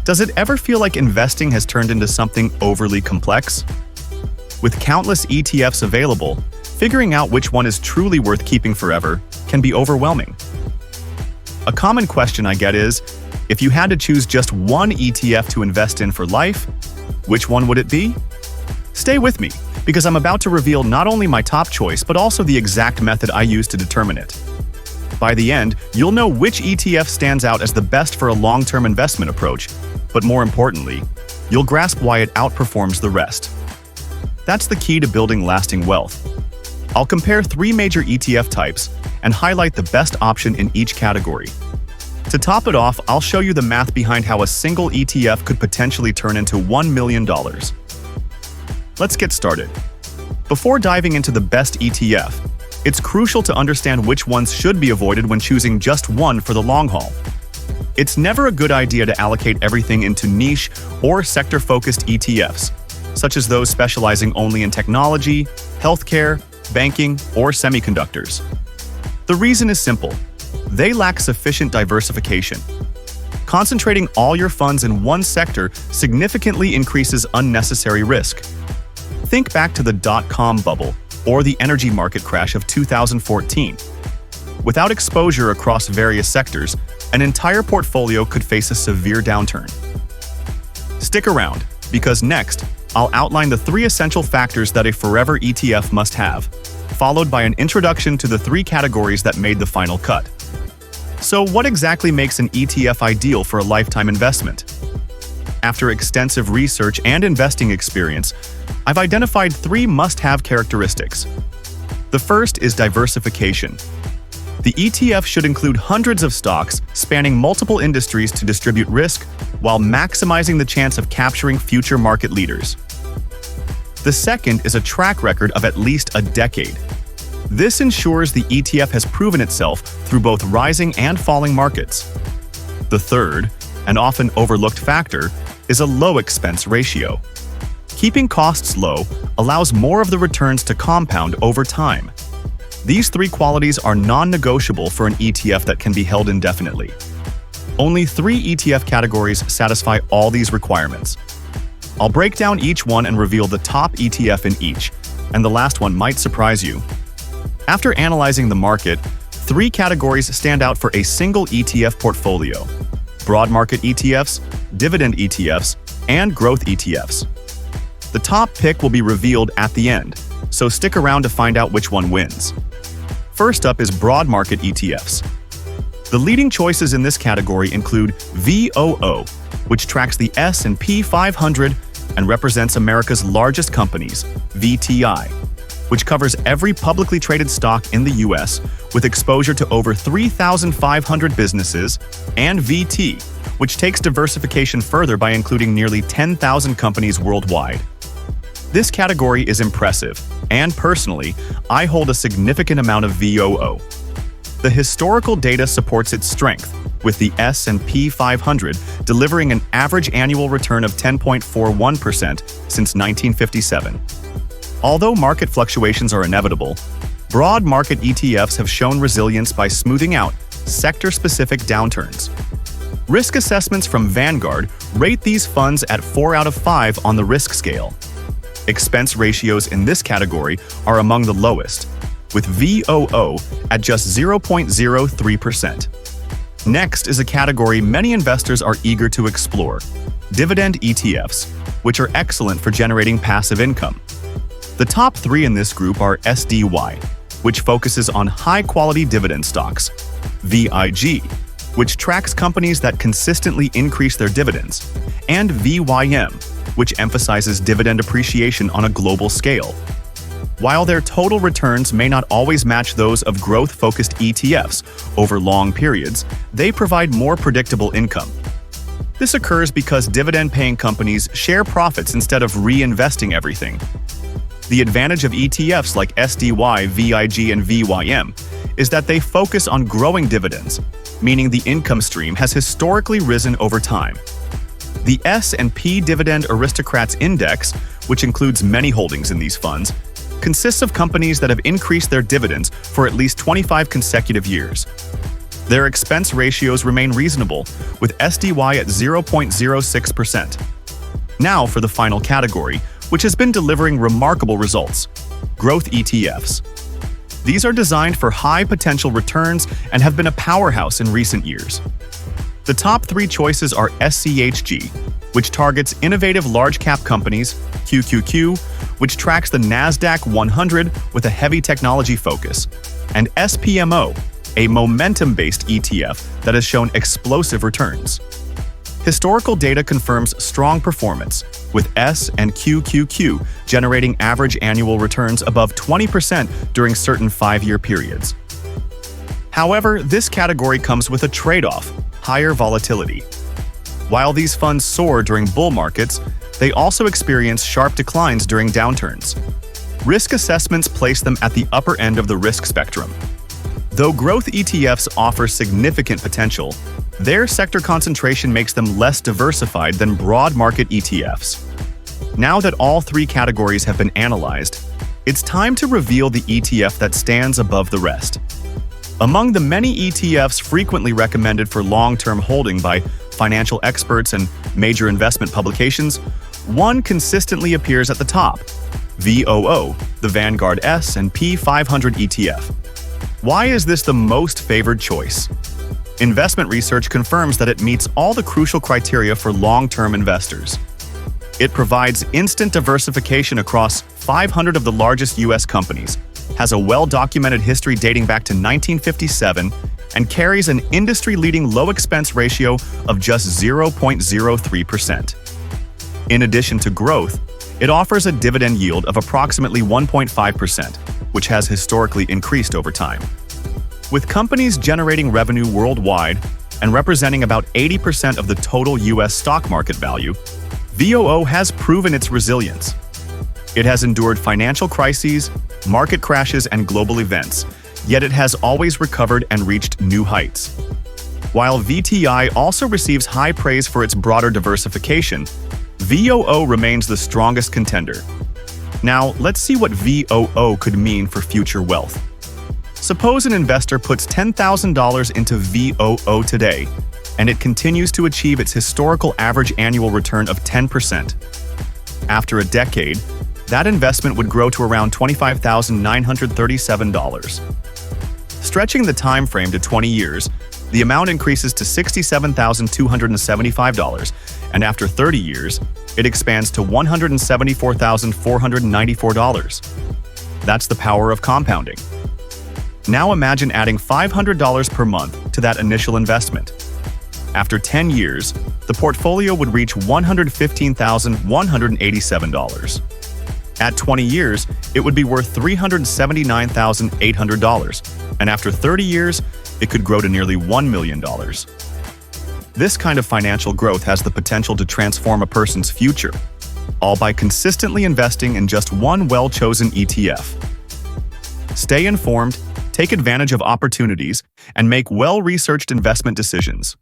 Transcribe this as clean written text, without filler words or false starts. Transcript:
Does it ever feel like investing has turned into something overly complex? With countless ETFs available, figuring out which one is truly worth keeping forever can be overwhelming. A common question I get is, if you had to choose just one ETF to invest in for life, which one would it be? Stay with me, because I'm about to reveal not only my top choice, but also the exact method I use to determine it. By the end, you'll know which ETF stands out as the best for a long-term investment approach, but more importantly, you'll grasp why it outperforms the rest. That's the key to building lasting wealth. I'll compare 3 major ETF types and highlight the best option in each category. To top it off, I'll show you the math behind how a single ETF could potentially turn into $1 million. Let's get started. Before diving into the best ETF, it's crucial to understand which ones should be avoided when choosing just one for the long haul. It's never a good idea to allocate everything into niche or sector-focused ETFs, such as those specializing only in technology, healthcare, banking, or semiconductors. The reason is simple. They lack sufficient diversification. Concentrating all your funds in one sector significantly increases unnecessary risk. Think back to the dot-com bubble or the energy market crash of 2014. Without exposure across various sectors, an entire portfolio could face a severe downturn. Stick around, because next, I'll outline the 3 essential factors that a forever ETF must have, followed by an introduction to the 3 categories that made the final cut. So what exactly makes an ETF ideal for a lifetime investment? After extensive research and investing experience, I've identified 3 must-have characteristics. The first is diversification. The ETF should include hundreds of stocks spanning multiple industries to distribute risk while maximizing the chance of capturing future market leaders. The second is a track record of at least a decade. This ensures the ETF has proven itself through both rising and falling markets. The third, and often overlooked factor, is a low expense ratio. Keeping costs low allows more of the returns to compound over time. These 3 qualities are non-negotiable for an ETF that can be held indefinitely. Only 3 ETF categories satisfy all these requirements. I'll break down each one and reveal the top ETF in each, and the last one might surprise you. After analyzing the market, 3 categories stand out for a single ETF portfolio: broad market ETFs, dividend ETFs, and growth ETFs. The top pick will be revealed at the end, so stick around to find out which one wins. First up is broad market ETFs. The leading choices in this category include VOO, which tracks the S&P 500 and represents America's largest companies, VTI, which covers every publicly traded stock in the US with exposure to over 3,500 businesses, and VT, which takes diversification further by including nearly 10,000 companies worldwide. This category is impressive, and personally, I hold a significant amount of VOO. The historical data supports its strength, with the S&P 500 delivering an average annual return of 10.41% since 1957. Although market fluctuations are inevitable, broad market ETFs have shown resilience by smoothing out sector-specific downturns. Risk assessments from Vanguard rate these funds at 4 out of 5 on the risk scale. Expense ratios in this category are among the lowest, with VOO at just 0.03%. Next is a category many investors are eager to explore: dividend ETFs, which are excellent for generating passive income. The top 3 in this group are SDY, which focuses on high-quality dividend stocks; VIG, which tracks companies that consistently increase their dividends; and VYM, which emphasizes dividend appreciation on a global scale. While their total returns may not always match those of growth-focused ETFs over long periods, they provide more predictable income. This occurs because dividend-paying companies share profits instead of reinvesting everything. The advantage of ETFs like SDY, VIG, and VYM is that they focus on growing dividends, meaning the income stream has historically risen over time. The S&P Dividend Aristocrats Index, which includes many holdings in these funds, consists of companies that have increased their dividends for at least 25 consecutive years. Their expense ratios remain reasonable, with SDY at 0.06%. Now for the final category, which has been delivering remarkable results: growth ETFs. These are designed for high potential returns and have been a powerhouse in recent years. The top three choices are SCHG, which targets innovative large-cap companies, QQQ, which tracks the NASDAQ 100 with a heavy technology focus, and SPMO, a momentum-based ETF that has shown explosive returns. Historical data confirms strong performance, with S and QQQ generating average annual returns above 20% during certain 5-year periods. However, this category comes with a trade-off: higher volatility. While these funds soar during bull markets, they also experience sharp declines during downturns. Risk assessments place them at the upper end of the risk spectrum. Though growth ETFs offer significant potential, their sector concentration makes them less diversified than broad market ETFs. Now that all three categories have been analyzed, it's time to reveal the ETF that stands above the rest. Among the many ETFs frequently recommended for long-term holding by financial experts and major investment publications, one consistently appears at the top: VOO, the Vanguard S&P 500 ETF. Why is this the most favored choice? Investment research confirms that it meets all the crucial criteria for long-term investors. It provides instant diversification across 500 of the largest U.S. companies, has a well-documented history dating back to 1957, and carries an industry-leading low expense ratio of just 0.03%. In addition to growth, it offers a dividend yield of approximately 1.5%, which has historically increased over time. With companies generating revenue worldwide and representing about 80% of the total U.S. stock market value, VOO has proven its resilience. It has endured financial crises, market crashes, and global events, yet it has always recovered and reached new heights. While VTI also receives high praise for its broader diversification, VOO remains the strongest contender. Now, let's see what VOO could mean for future wealth. Suppose an investor puts $10,000 into VOO today, and it continues to achieve its historical average annual return of 10%. After a decade, that investment would grow to around $25,937. Stretching the time frame to 20 years, the amount increases to $67,275, and after 30 years, it expands to $174,494. That's the power of compounding. Now imagine adding $500 per month to that initial investment. After 10 years, the portfolio would reach $115,187. At 20 years, it would be worth $379,800, and after 30 years, it could grow to nearly $1 million. This kind of financial growth has the potential to transform a person's future, all by consistently investing in just one well-chosen ETF. Stay informed, take advantage of opportunities, and make well-researched investment decisions.